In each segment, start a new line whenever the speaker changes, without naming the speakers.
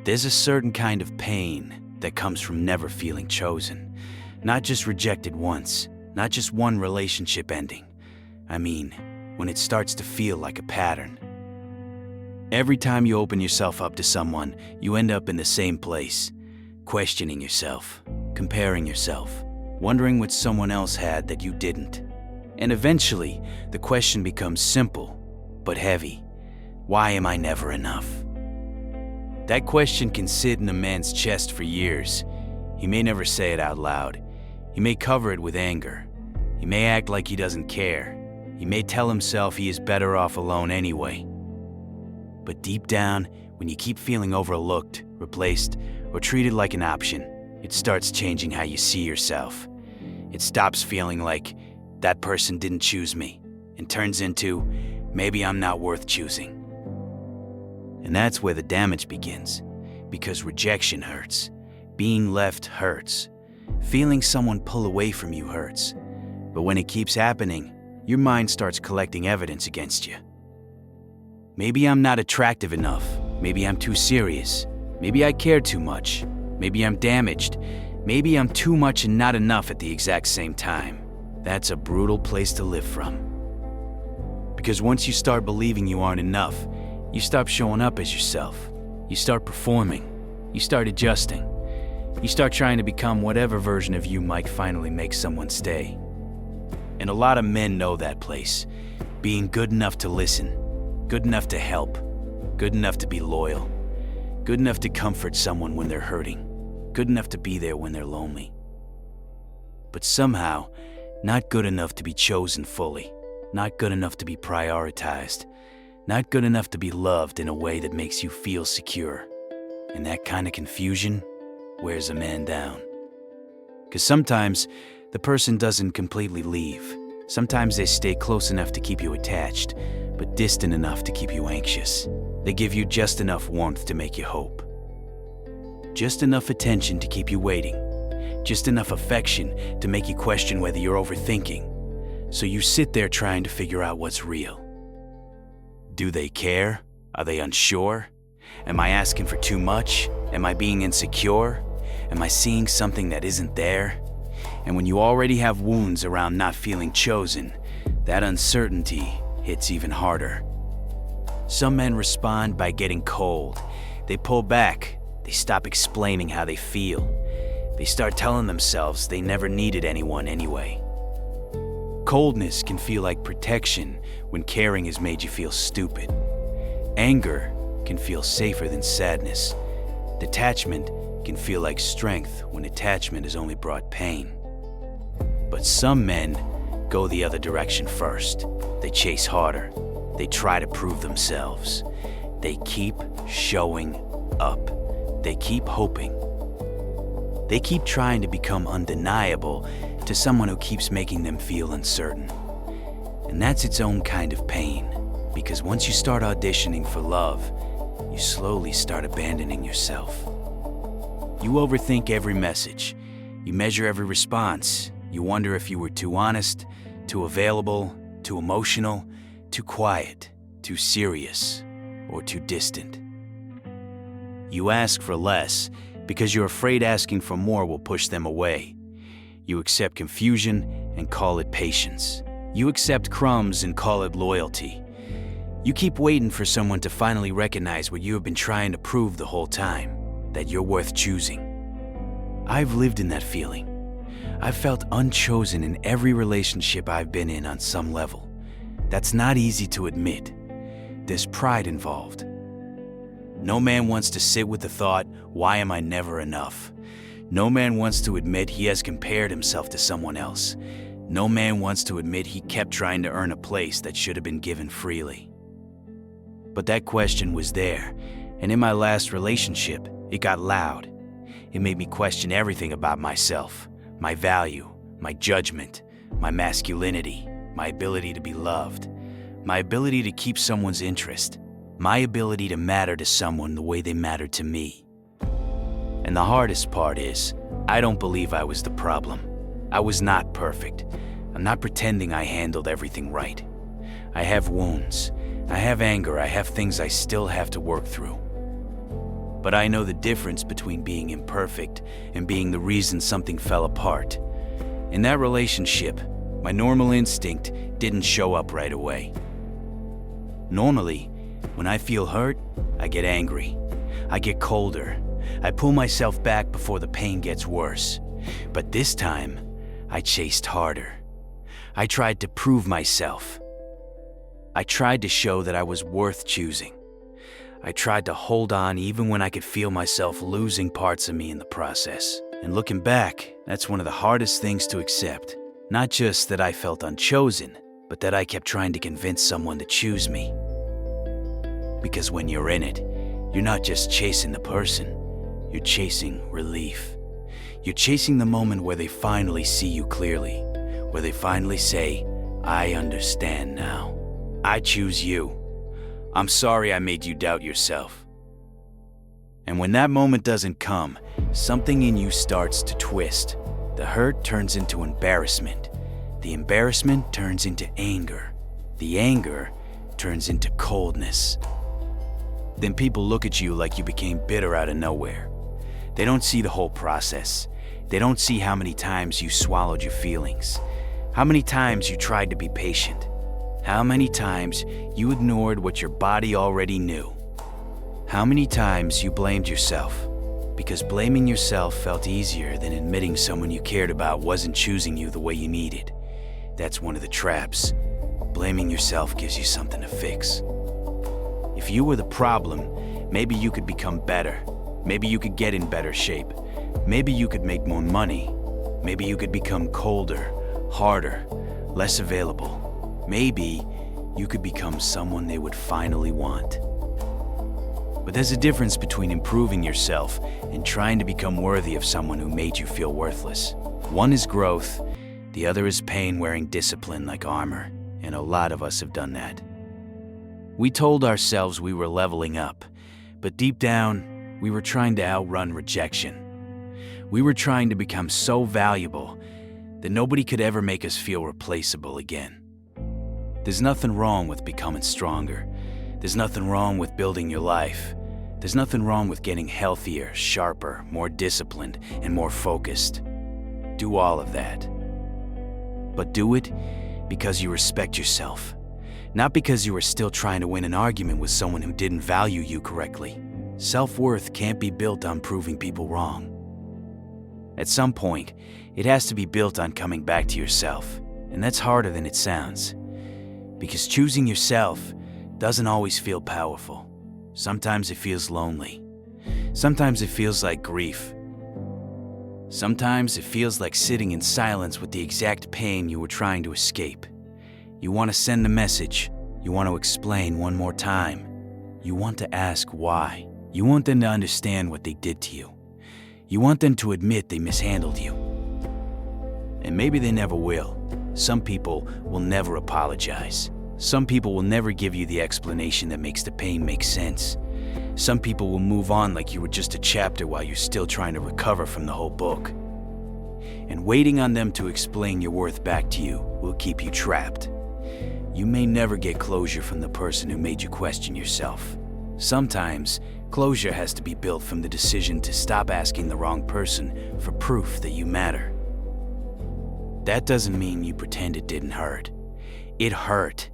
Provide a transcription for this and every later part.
There's a certain kind of pain that comes from never feeling chosen. Not just rejected once, not just one relationship ending. I mean, when it starts to feel like a pattern. Every time you open yourself up to someone, you end up in the same place, questioning yourself, comparing yourself, wondering what someone else had that you didn't. And eventually, the question becomes simple, but heavy. Why am I never enough? That question can sit in a man's chest for years. He may never say it out loud. He may cover it with anger. He may act like he doesn't care. He may tell himself he is better off alone anyway. But deep down, when you keep feeling overlooked, replaced, or treated like an option, it starts changing how you see yourself. It stops feeling like, that person didn't choose me, and turns into, maybe I'm not worth choosing. And that's where the damage begins, because rejection hurts. Being left hurts. Feeling someone pull away from you hurts. But when it keeps happening, your mind starts collecting evidence against you. Maybe I'm not attractive enough. Maybe I'm too serious. Maybe I care too much. Maybe I'm damaged. Maybe I'm too much and not enough at the exact same time. That's a brutal place to live from. Because once you start believing you aren't enough, you stop showing up as yourself. You start performing. You start adjusting. You start trying to become whatever version of you might finally make someone stay. And a lot of men know that place. Being good enough to listen, good enough to help, good enough to be loyal, good enough to comfort someone when they're hurting, good enough to be there when they're lonely. But somehow, not good enough to be chosen fully, not good enough to be prioritized, not good enough to be loved in a way that makes you feel secure. And that kind of confusion wears a man down. Because sometimes the person doesn't completely leave. Sometimes they stay close enough to keep you attached, but distant enough to keep you anxious. They give you just enough warmth to make you hope. Just enough attention to keep you waiting. Just enough affection to make you question whether you're overthinking. So you sit there trying to figure out what's real. Do they care? Are they unsure? Am I asking for too much? Am I being insecure? Am I seeing something that isn't there? And when you already have wounds around not feeling chosen, that uncertainty hits even harder. Some men respond by getting cold. They pull back. They stop explaining how they feel. They start telling themselves they never needed anyone anyway. Coldness can feel like protection when caring has made you feel stupid. Anger can feel safer than sadness. Detachment can feel like strength when attachment has only brought pain. But some men go the other direction first. They chase harder. They try to prove themselves. They keep showing up. They keep hoping. They keep trying to become undeniable to someone who keeps making them feel uncertain. And that's its own kind of pain, because once you start auditioning for love, you slowly start abandoning yourself. You overthink every message. You measure every response. You wonder if you were too honest, too available, too emotional, too quiet, too serious, or too distant. You ask for less because you're afraid asking for more will push them away. You accept confusion and call it patience. You accept crumbs and call it loyalty. You keep waiting for someone to finally recognize what you have been trying to prove the whole time, that you're worth choosing. I've lived in that feeling. I've felt unchosen in every relationship I've been in on some level. That's not easy to admit. There's pride involved. No man wants to sit with the thought, why am I never enough? No man wants to admit he has compared himself to someone else. No man wants to admit he kept trying to earn a place that should have been given freely. But that question was there, and in my last relationship, it got loud. It made me question everything about myself, my value, my judgment, my masculinity, my ability to be loved, my ability to keep someone's interest, my ability to matter to someone the way they mattered to me. And the hardest part is, I don't believe I was the problem. I was not perfect. I'm not pretending I handled everything right. I have wounds. I have anger. I have things I still have to work through. but I know the difference between being imperfect and being the reason something fell apart. In that relationship, my normal instinct didn't show up right away. Normally, when I feel hurt, I get angry. I get colder. I pull myself back before the pain gets worse. But this time, I chased harder. I tried to prove myself. I tried to show that I was worth choosing. I tried to hold on even when I could feel myself losing parts of me in the process. And looking back, that's one of the hardest things to accept. Not just that I felt unchosen, but that I kept trying to convince someone to choose me. Because when you're in it, you're not just chasing the person, you're chasing relief. You're chasing the moment where they finally see you clearly, where they finally say, I understand now. I choose you. I'm sorry I made you doubt yourself. And when that moment doesn't come, something in you starts to twist. The hurt turns into embarrassment. The embarrassment turns into anger. The anger turns into coldness. Then people look at you like you became bitter out of nowhere. They don't see the whole process. They don't see how many times you swallowed your feelings, how many times you tried to be patient, how many times you ignored what your body already knew, how many times you blamed yourself, because blaming yourself felt easier than admitting someone you cared about wasn't choosing you the way you needed. That's one of the traps. Blaming yourself gives you something to fix. If you were the problem, maybe you could become better. Maybe you could get in better shape. Maybe you could make more money. Maybe you could become colder, harder, less available. Maybe you could become someone they would finally want. But there's a difference between improving yourself and trying to become worthy of someone who made you feel worthless. One is growth, the other is pain wearing discipline like armor, and a lot of us have done that. We told ourselves we were leveling up, but deep down, we were trying to outrun rejection. We were trying to become so valuable that nobody could ever make us feel replaceable again. There's nothing wrong with becoming stronger. There's nothing wrong with building your life. There's nothing wrong with getting healthier, sharper, more disciplined, and more focused. Do all of that. But do it because you respect yourself, not because you are still trying to win an argument with someone who didn't value you correctly. Self-worth can't be built on proving people wrong. At some point, it has to be built on coming back to yourself, and that's harder than it sounds. Because choosing yourself doesn't always feel powerful. Sometimes it feels lonely. Sometimes it feels like grief. Sometimes it feels like sitting in silence with the exact pain you were trying to escape. You want to send a message. You want to explain one more time. You want to ask why. You want them to understand what they did to you. You want them to admit they mishandled you. And maybe they never will. Some people will never apologize. Some people will never give you the explanation that makes the pain make sense. Some people will move on like you were just a chapter while you're still trying to recover from the whole book. And waiting on them to explain your worth back to you will keep you trapped. You may never get closure from the person who made you question yourself. Sometimes, closure has to be built from the decision to stop asking the wrong person for proof that you matter. That doesn't mean you pretend it didn't hurt. It hurt.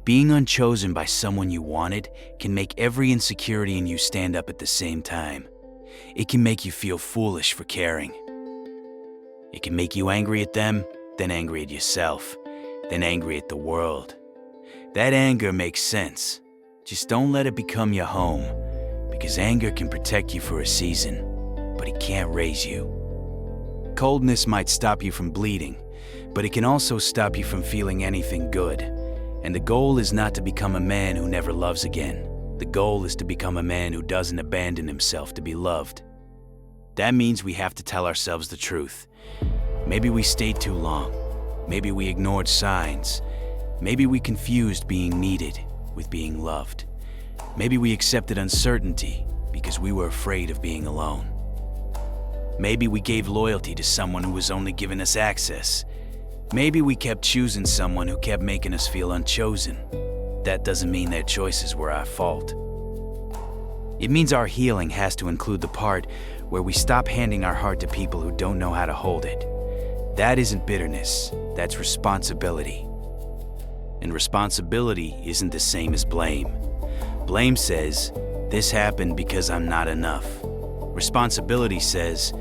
Being unchosen by someone you wanted can make every insecurity in you stand up at the same time. It can make you feel foolish for caring. It can make you angry at them, then angry at yourself, then angry at the world. That anger makes sense. Just don't let it become your home, because anger can protect you for a season, but it can't raise you. Coldness might stop you from bleeding, but it can also stop you from feeling anything good. And the goal is not to become a man who never loves again. The goal is to become a man who doesn't abandon himself to be loved. That means we have to tell ourselves the truth. Maybe we stayed too long. Maybe we ignored signs. Maybe we confused being needed with being loved. Maybe we accepted uncertainty because we were afraid of being alone. Maybe we gave loyalty to someone who was only giving us access. Maybe we kept choosing someone who kept making us feel unchosen. That doesn't mean their choices were our fault. It means our healing has to include the part where we stop handing our heart to people who don't know how to hold it. That isn't bitterness, that's responsibility. And responsibility isn't the same as blame. Blame says, this happened because I'm not enough. Responsibility says,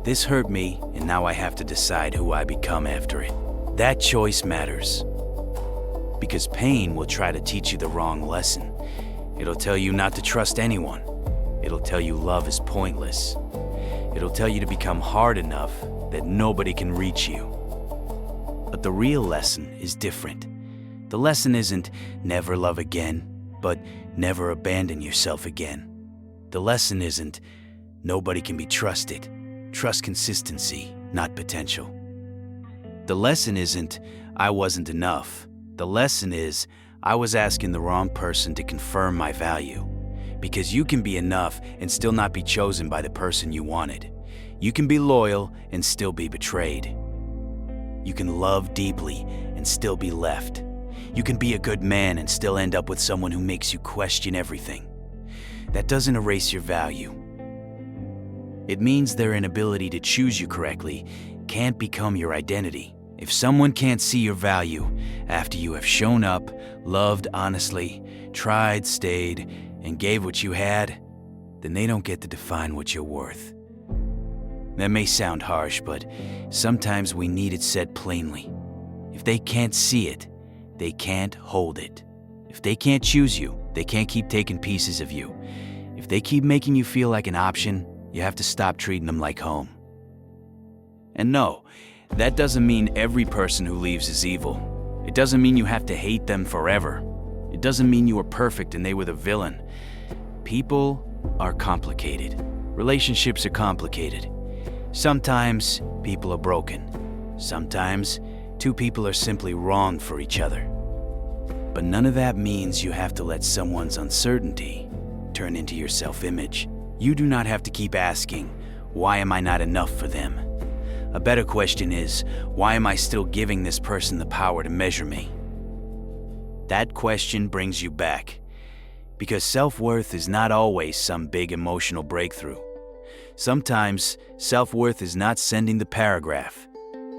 this hurt me and now I have to decide who I become after it. That choice matters. Because pain will try to teach you the wrong lesson. It'll tell you not to trust anyone. It'll tell you love is pointless. It'll tell you to become hard enough that nobody can reach you. But the real lesson is different. The lesson isn't never love again, but never abandon yourself again. The lesson isn't nobody can be trusted. Trust consistency, not potential. The lesson isn't I wasn't enough. The lesson is I was asking the wrong person to confirm my value. Because you can be enough and still not be chosen by the person you wanted. You can be loyal and still be betrayed. You can love deeply and still be left. You can be a good man and still end up with someone who makes you question everything. That doesn't erase your value. It means their inability to choose you correctly can't become your identity. If someone can't see your value after you have shown up, loved honestly, tried, stayed, and gave what you had, then they don't get to define what you're worth. That may sound harsh, but sometimes we need it said plainly. If they can't see it, they can't hold it. If they can't choose you, they can't keep taking pieces of you. If they keep making you feel like an option, you have to stop treating them like home. And no, that doesn't mean every person who leaves is evil. It doesn't mean you have to hate them forever. It doesn't mean you were perfect and they were the villain. People are complicated. Relationships are complicated. Sometimes people are broken. Sometimes two people are simply wrong for each other. But none of that means you have to let someone's uncertainty turn into your self-image. You do not have to keep asking, why am I not enough for them? A better question is, why am I still giving this person the power to measure me? That question brings you back. Because self-worth is not always some big emotional breakthrough. Sometimes, self-worth is not sending the paragraph.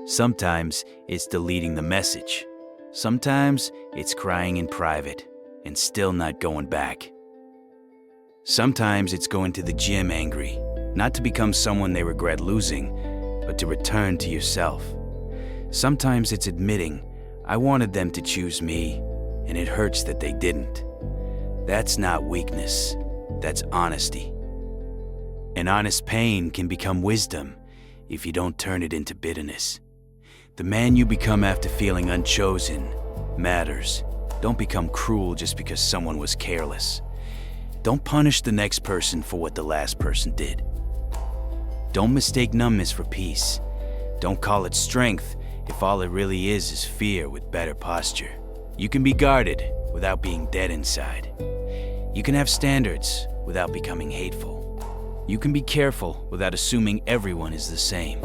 Sometimes, it's deleting the message. Sometimes, it's crying in private and still not going back. Sometimes, it's going to the gym angry, not to become someone they regret losing, but to return to yourself. Sometimes, it's admitting, I wanted them to choose me, and it hurts that they didn't. That's not weakness, that's honesty. And honest pain can become wisdom if you don't turn it into bitterness. The man you become after feeling unchosen matters. Don't become cruel just because someone was careless. Don't punish the next person for what the last person did. Don't mistake numbness for peace. Don't call it strength if all it really is fear with better posture. You can be guarded without being dead inside. You can have standards without becoming hateful. You can be careful without assuming everyone is the same.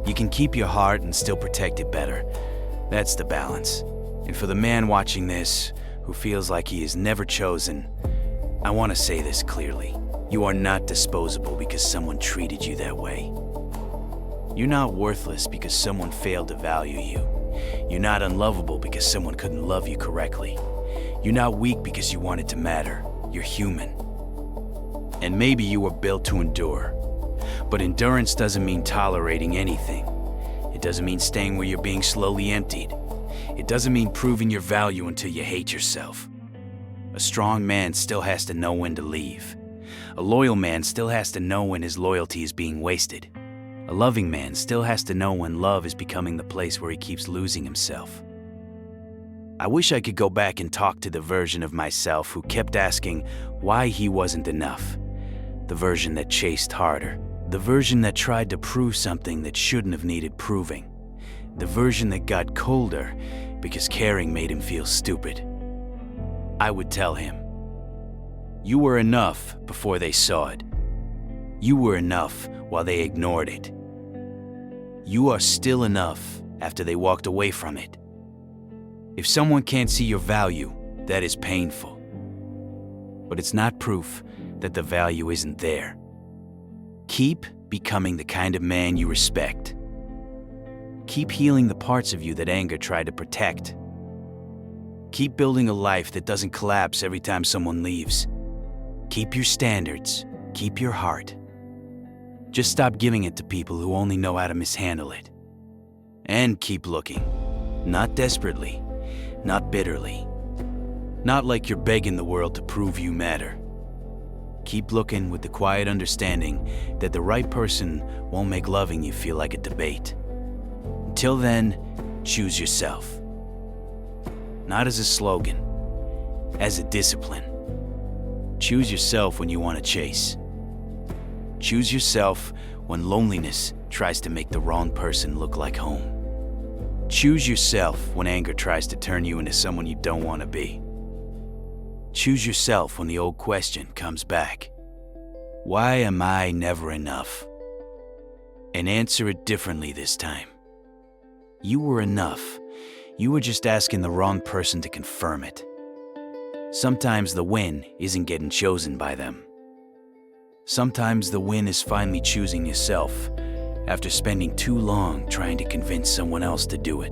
You can keep your heart and still protect it better. That's the balance. And for the man watching this, who feels like he is never chosen, I want to say this clearly. You are not disposable because someone treated you that way. You're not worthless because someone failed to value you. You're not unlovable because someone couldn't love you correctly. You're not weak because you wanted to matter. You're human. And maybe you were built to endure. But endurance doesn't mean tolerating anything. It doesn't mean staying where you're being slowly emptied. It doesn't mean proving your value until you hate yourself. A strong man still has to know when to leave. A loyal man still has to know when his loyalty is being wasted. A loving man still has to know when love is becoming the place where he keeps losing himself. I wish I could go back and talk to the version of myself who kept asking why he wasn't enough. The version that chased harder. The version that tried to prove something that shouldn't have needed proving. The version that got colder because caring made him feel stupid. I would tell him, you were enough before they saw it. You were enough while they ignored it. You are still enough after they walked away from it. If someone can't see your value, that is painful. But it's not proof that the value isn't there. Keep becoming the kind of man you respect. Keep healing the parts of you that anger tried to protect. Keep building a life that doesn't collapse every time someone leaves. Keep your standards. Keep your heart. Just stop giving it to people who only know how to mishandle it. And keep looking. Not desperately. Not bitterly. Not like you're begging the world to prove you matter. Keep looking with the quiet understanding that the right person won't make loving you feel like a debate. Until then, choose yourself. Not as a slogan, as a discipline. Choose yourself when you want to chase. Choose yourself when loneliness tries to make the wrong person look like home. Choose yourself when anger tries to turn you into someone you don't want to be. Choose yourself when the old question comes back. Why am I never enough? And answer it differently this time. You were enough. You were just asking the wrong person to confirm it. Sometimes the win isn't getting chosen by them. Sometimes the win is finally choosing yourself after spending too long trying to convince someone else to do it.